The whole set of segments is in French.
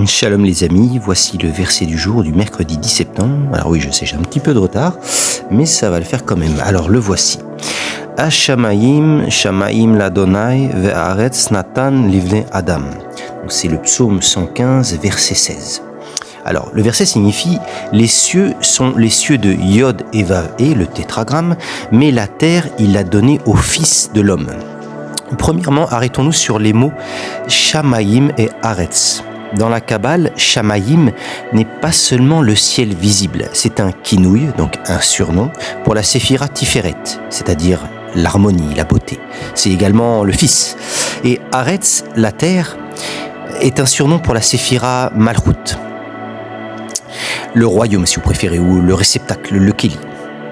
Shalom les amis, voici le verset du jour du mercredi 10 septembre. Alors oui, je sais, j'ai un petit peu de retard, mais ça va le faire quand même. Alors le voici. Hashamayim, Shamayim l'Adonai, ve'aretz Natan livne Adam. Donc c'est le psaume 115, verset 16. Alors, le verset signifie « Les cieux sont les cieux de Yod et Vav et le tétragramme, mais la terre, il l'a donnée au Fils de l'homme. » Premièrement, arrêtons-nous sur les mots « Shamayim » et « Aretz ». Dans la Kabbale, Shamayim n'est pas seulement le ciel visible, c'est un kinouï, donc un surnom, pour la séphira Tiferet, c'est-à-dire l'harmonie, la beauté. C'est également le Fils. Et Aretz, la terre, est un surnom pour la séphira Malchut, le royaume si vous préférez, ou le réceptacle, le Kéli.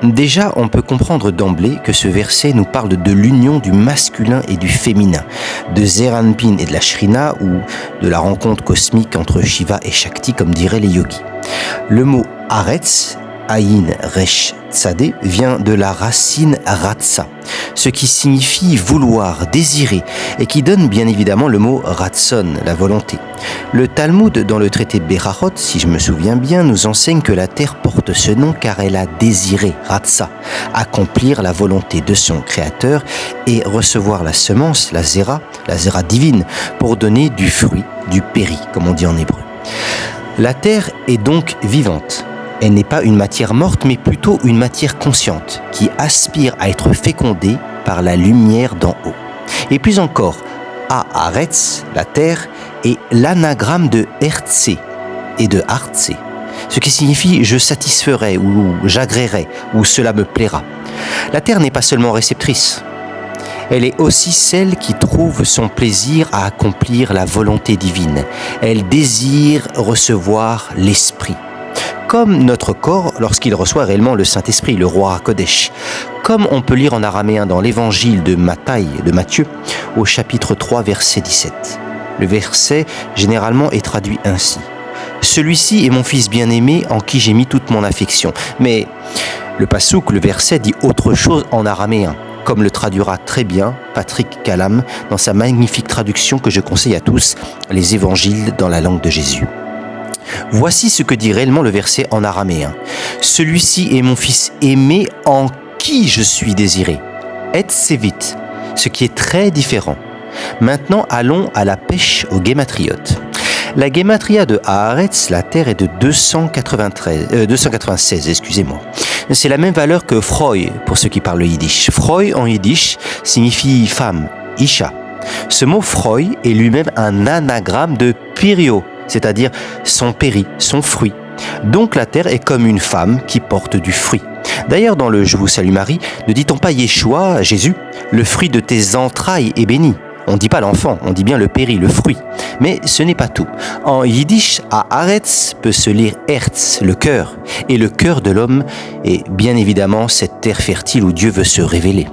Déjà, on peut comprendre d'emblée que ce verset nous parle de l'union du masculin et du féminin, de Zeir Anpin et de la Shrina, ou de la rencontre cosmique entre Shiva et Shakti, comme diraient les yogis. Le mot Aretz, Ayin Resh Tzadé, vient de la racine Ratsa, ce qui signifie vouloir, désirer, et qui donne bien évidemment le mot Ratson, la volonté. Le Talmud, dans le traité Berachot, si je me souviens bien, nous enseigne que la terre porte ce nom car elle a désiré, Ratsa, accomplir la volonté de son créateur et recevoir la semence, la zéra divine, pour donner du fruit, du péri, comme on dit en hébreu. La terre est donc vivante. Elle n'est pas une matière morte, mais plutôt une matière consciente, qui aspire à être fécondée par la lumière d'en haut. Et puis encore, Haaretz, la terre, est l'anagramme de Hertse et de Artse, ce qui signifie « je satisferai » ou « j'agréerai » ou « cela me plaira ». La terre n'est pas seulement réceptrice, elle est aussi celle qui trouve son plaisir à accomplir la volonté divine. Elle désire recevoir l'esprit. Comme notre corps lorsqu'il reçoit réellement le Saint-Esprit, le roi HaKodesh. Comme on peut lire en araméen dans l'évangile de Matthieu, au chapitre 3, verset 17. Le verset, généralement, est traduit ainsi. « Celui-ci est mon fils bien-aimé en qui j'ai mis toute mon affection. » Mais le passouk, le verset, dit autre chose en araméen, comme le traduira très bien Patrick Calam dans sa magnifique traduction que je conseille à tous, les évangiles dans la langue de Jésus. Voici ce que dit réellement le verset en araméen. « Celui-ci est mon fils aimé en qui je suis désiré. » Et sévit, ce qui est très différent. Maintenant, allons à la pêche aux guématriotes. La guématria de Haaretz, la terre, est de 296. C'est la même valeur que Froi, pour ceux qui parlent le yiddish. Froi en yiddish signifie femme, Isha. Ce mot Froi est lui-même un anagramme de Pirio, c'est-à-dire son péri, son fruit. Donc la terre est comme une femme qui porte du fruit. D'ailleurs, dans le « Je vous salue Marie », ne dit-on pas Yeshua, Jésus, le fruit de tes entrailles est béni. On ne dit pas l'enfant, on dit bien le péri, le fruit. Mais ce n'est pas tout. En yiddish, Haaretz peut se lire Herz, le cœur. Et le cœur de l'homme est bien évidemment cette terre fertile où Dieu veut se révéler.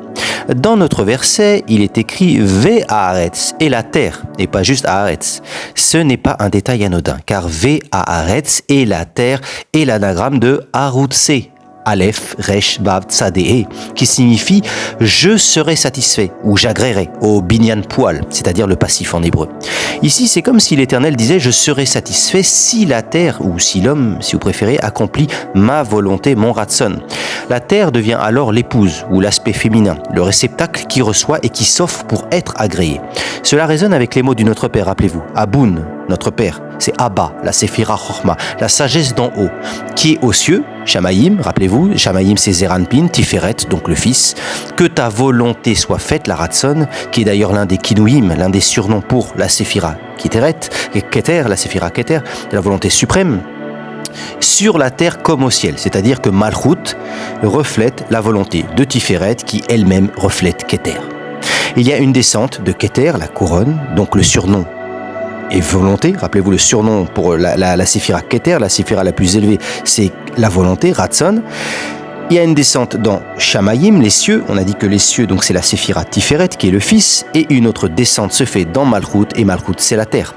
Dans notre verset, il est écrit « Ve Haaretz » et la terre, et pas juste Haaretz. Ce n'est pas un détail anodin, car « Ve Haaretz » et la terre est l'anagramme de Harutse, Aleph, Resh, Vav, Tzadé, qui signifie « je serai satisfait » ou « j'agréerai » au binyan poal, c'est-à-dire le passif en hébreu. Ici, c'est comme si l'Éternel disait « je serai satisfait si la terre, ou si l'homme, si vous préférez, accomplit ma volonté, mon ratson ». La terre devient alors l'épouse, ou l'aspect féminin, le réceptacle qui reçoit et qui s'offre pour être agréé. Cela résonne avec les mots du Notre Père, rappelez-vous. Aboun, notre Père, c'est Abba, la Séphira Chorma, la sagesse d'en haut, qui est aux cieux, Shamayim, rappelez-vous, Shamayim c'est Zeir Anpin, Tiferet, donc le Fils, que ta volonté soit faite, la Ratson, qui est d'ailleurs l'un des Kinouïm, l'un des surnoms pour la Séphira Kiteret, Keter, la Séphira Keter, la volonté suprême, sur la terre comme au ciel, c'est-à-dire que Malchut reflète la volonté de Tiferet qui elle-même reflète Keter. Il y a une descente de Keter, la couronne, donc le surnom et volonté. Rappelez-vous le surnom pour la Séphira Keter, la Séphira la plus élevée, c'est la volonté, Ratson. Il y a une descente dans Shamayim, les cieux. On a dit que les cieux, donc c'est la Séphira Tiferet qui est le Fils. Et une autre descente se fait dans Malchut, et Malchut c'est la terre.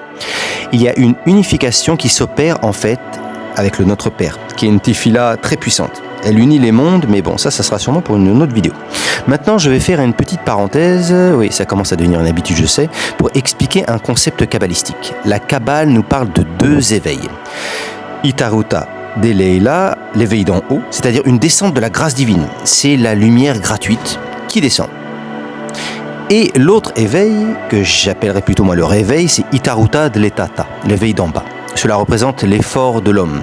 Il y a une unification qui s'opère en fait avec le Notre Père, qui est une tefila très puissante. Elle unit les mondes, mais bon, ça sera sûrement pour une autre vidéo. Maintenant, je vais faire une petite parenthèse, oui, ça commence à devenir une habitude, je sais, pour expliquer un concept kabbalistique. La Kabbale nous parle de 2 éveils. Itaruta de Leila, l'éveil d'en haut, c'est-à-dire une descente de la grâce divine. C'est la lumière gratuite qui descend. Et l'autre éveil, que j'appellerais plutôt moi le réveil, c'est Itaruta de l'Etata, l'éveil d'en bas. Cela représente l'effort de l'homme.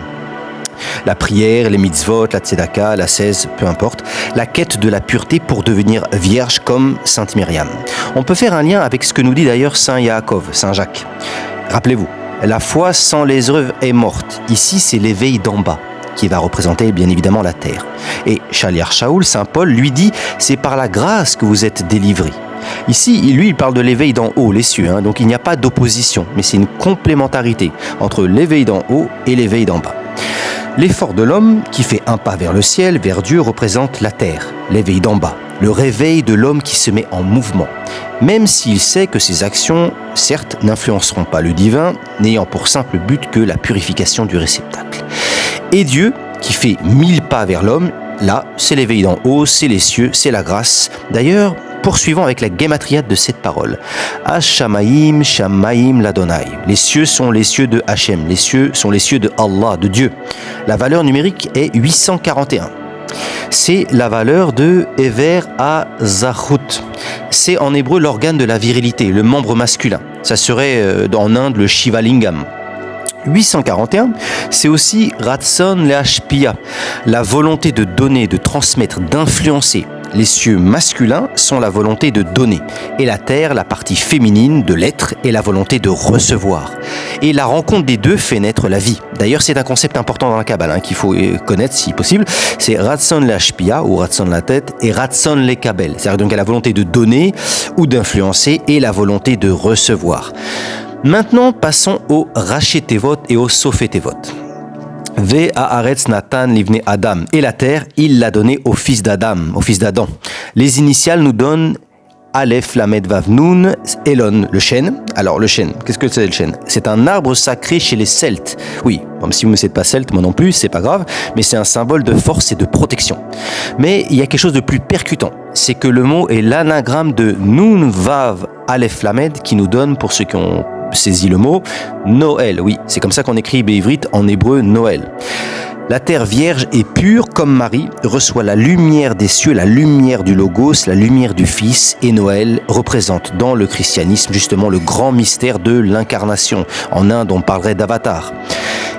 La prière, les mitzvot, la tzedaka, la cèse, peu importe, la quête de la pureté pour devenir vierge comme Sainte Myriam. On peut faire un lien avec ce que nous dit d'ailleurs Saint Yaakov, Saint Jacques. Rappelez-vous, la foi sans les œuvres est morte. Ici, c'est l'éveil d'en bas qui va représenter bien évidemment la terre. Et Shaliach Shaul, Saint Paul, lui dit, c'est par la grâce que vous êtes délivrés. Ici, lui, il parle de l'éveil d'en haut, les cieux, donc il n'y a pas d'opposition, mais c'est une complémentarité entre l'éveil d'en haut et l'éveil d'en bas. L'effort de l'homme qui fait un pas vers le ciel, vers Dieu, représente la terre, l'éveil d'en bas, le réveil de l'homme qui se met en mouvement, même s'il sait que ses actions, certes, n'influenceront pas le divin, n'ayant pour simple but que la purification du réceptacle. Et Dieu, qui fait 1000 pas vers l'homme, là, c'est l'éveil d'en haut, c'est les cieux, c'est la grâce. D'ailleurs, poursuivons avec la gématriade de cette parole. Hashamaim, Shamaim l'Adonai. Les cieux sont les cieux de Hachem. Les cieux sont les cieux de Allah, de Dieu. La valeur numérique est 841. C'est la valeur de Ever HaZachut. C'est en hébreu l'organe de la virilité, le membre masculin. Ça serait en Inde le Shiva Lingam. 841, c'est aussi Ratson Leashpia, la volonté de donner, de transmettre, d'influencer. Les cieux masculins sont la volonté de donner, et la terre, la partie féminine de l'être, est la volonté de recevoir. Et la rencontre des deux fait naître la vie. D'ailleurs, c'est un concept important dans la Kabbale qu'il faut connaître si possible. C'est Ratson Leashpia, ou Ratson la tête, et Ratson Lekabel. C'est-à-dire donc la volonté de donner ou d'influencer, et la volonté de recevoir. Maintenant, passons au Rachetevot et au Sofetevot. Ve haaretz natan livne Adam. Et la terre, il l'a donnée au fils d'Adam, au fils d'Adam. Les initiales nous donnent Aleph, Lamed, Vav, Nun, Elon, le chêne. Alors, le chêne, qu'est-ce que c'est le chêne? C'est un arbre sacré chez les Celtes. Oui, même si vous ne êtes pas celte, moi non plus, c'est pas grave, mais c'est un symbole de force et de protection. Mais il y a quelque chose de plus percutant. C'est que le mot est l'anagramme de Nun, Vav, Aleph, Lamed, qui nous donne, pour ceux qui ont saisi le mot, Noël. Oui, c'est comme ça qu'on écrit Béivrit en hébreu Noël. La terre vierge et pure comme Marie reçoit la lumière des cieux, la lumière du Logos, la lumière du Fils, et Noël représente dans le christianisme justement le grand mystère de l'incarnation. En Inde, on parlerait d'avatar.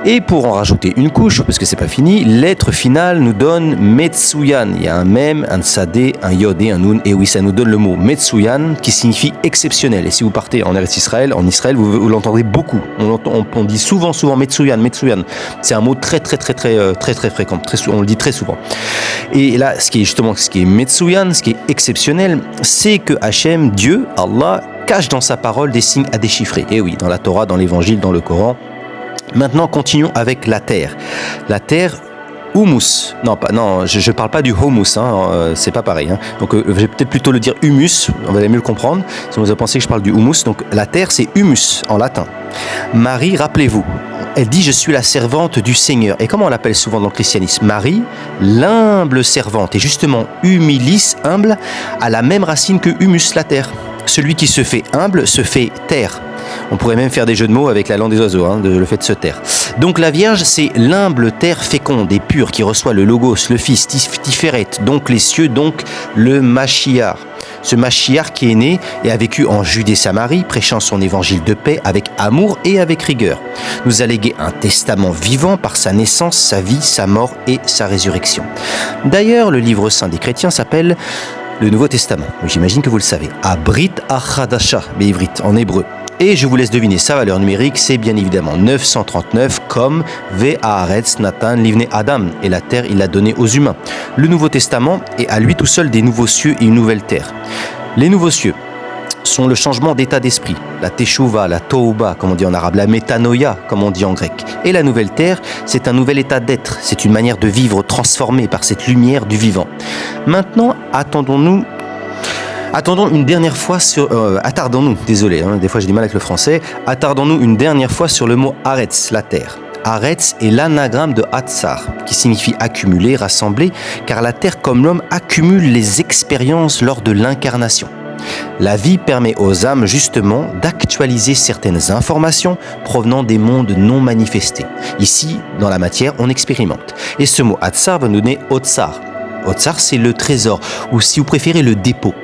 Et pour en rajouter une couche, parce que c'est pas fini, l'être final nous donne Metsuyan. Il y a un mem, un tsadé, un yod et un nun. Et oui, ça nous donne le mot Metsuyan qui signifie exceptionnel. Et si vous partez en Eretz Israël, vous l'entendrez beaucoup. On dit souvent Metsuyan, Metsuyan. C'est un mot très fréquent. On le dit très souvent. Et là, ce qui est Metsuyan, ce qui est exceptionnel, c'est que Hachem, Dieu, Allah, cache dans sa parole des signes à déchiffrer. Et oui, dans la Torah, dans l'Évangile, dans le Coran. Maintenant, continuons avec la terre. La terre, humus. Je parle pas du humus, c'est pas pareil. Donc, je vais peut-être plutôt le dire humus, on va mieux le comprendre. Si vous avez pensé que je parle du humus, donc la terre, c'est humus en latin. Marie, rappelez-vous, elle dit « Je suis la servante du Seigneur ». Et comment on l'appelle souvent dans le christianisme? Marie, l'humble servante. Et justement, humilis, humble, a la même racine que humus, la terre. Celui qui se fait humble se fait terre. On pourrait même faire des jeux de mots avec la langue des oiseaux, le fait de se taire. Donc la Vierge, c'est l'humble terre féconde et pure qui reçoit le Logos, le Fils, Tiferet, donc les cieux, donc le Mashiach. Ce Mashiach qui est né et a vécu en Judée-Samarie, prêchant son évangile de paix avec amour et avec rigueur, nous a légué un testament vivant par sa naissance, sa vie, sa mort et sa résurrection. D'ailleurs, le livre saint des chrétiens s'appelle le Nouveau Testament. J'imagine que vous le savez. Abrit Achadasha, Béivrit, en hébreu. Et je vous laisse deviner sa valeur numérique, c'est bien évidemment 939 comme Ve haaretz natan livne Adam. Et la terre, il l'a donnée aux humains. Le Nouveau Testament est à lui tout seul des nouveaux cieux et une nouvelle terre. Les nouveaux cieux sont le changement d'état d'esprit, la teshuva, la touba, comme on dit en arabe, la métanoïa, comme on dit en grec. Et la nouvelle terre, c'est un nouvel état d'être, c'est une manière de vivre transformée par cette lumière du vivant. Maintenant, attardons-nous une dernière fois sur... des fois j'ai du mal avec le français. Attardons-nous une dernière fois sur le mot Haaretz, la terre. Haaretz est l'anagramme de Hatzar, qui signifie accumuler, rassembler, car la terre comme l'homme accumule les expériences lors de l'incarnation. La vie permet aux âmes justement d'actualiser certaines informations provenant des mondes non manifestés. Ici, dans la matière, on expérimente. Et ce mot Hatzar va nous donner Otsar. Otsar, c'est le trésor, ou si vous préférez, le dépôt.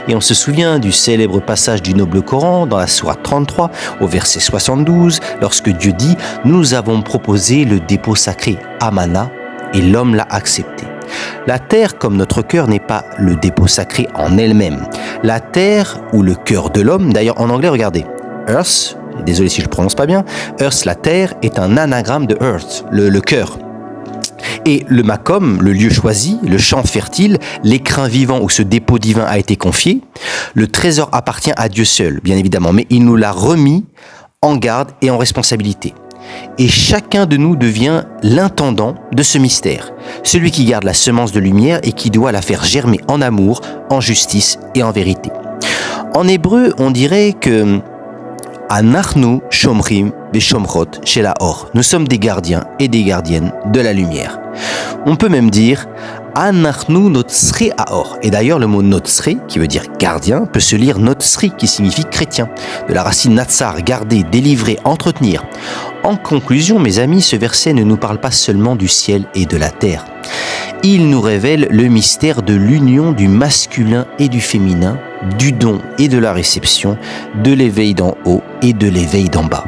Et on se souvient du célèbre passage du noble Coran dans la sourate 33 au verset 72 lorsque Dieu dit « Nous avons proposé le dépôt sacré Amana et l'homme l'a accepté ». La terre comme notre cœur n'est pas le dépôt sacré en elle-même. La terre ou le cœur de l'homme, d'ailleurs en anglais regardez, Earth, désolé si je ne prononce pas bien, Earth la terre est un anagramme de Earth, le cœur. Et le Makom, le lieu choisi, le champ fertile, l'écrin vivant où ce dépôt divin a été confié, le trésor appartient à Dieu seul, bien évidemment, mais il nous l'a remis en garde et en responsabilité. Et chacun de nous devient l'intendant de ce mystère, celui qui garde la semence de lumière et qui doit la faire germer en amour, en justice et en vérité. En hébreu, on dirait que Anachnu shomrim veshomrot shel haor. Nous sommes des gardiens et des gardiennes de la lumière. On peut même dire Anachnu notsri haor. Et d'ailleurs, le mot notsri, qui veut dire gardien, peut se lire notsri, qui signifie chrétien, de la racine natsar, garder, délivrer, entretenir. En conclusion, mes amis, ce verset ne nous parle pas seulement du ciel et de la terre. Il nous révèle le mystère de l'union du masculin et du féminin, du don et de la réception, de l'éveil d'en haut et de l'éveil d'en bas.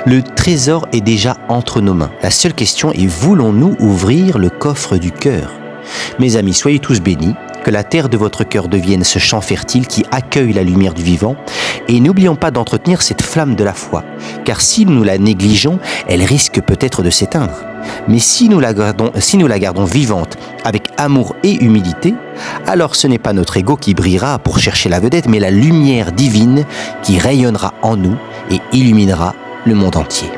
Le trésor est déjà entre nos mains. La seule question est, voulons-nous ouvrir le coffre du cœur ? Mes amis, soyez tous bénis, que la terre de votre cœur devienne ce champ fertile qui accueille la lumière du vivant, et n'oublions pas d'entretenir cette flamme de la foi, car si nous la négligeons, elle risque peut-être de s'éteindre. Mais si nous la gardons vivante, avec amour et humilité, alors ce n'est pas notre ego qui brillera pour chercher la vedette, mais la lumière divine qui rayonnera en nous et illuminera le monde entier.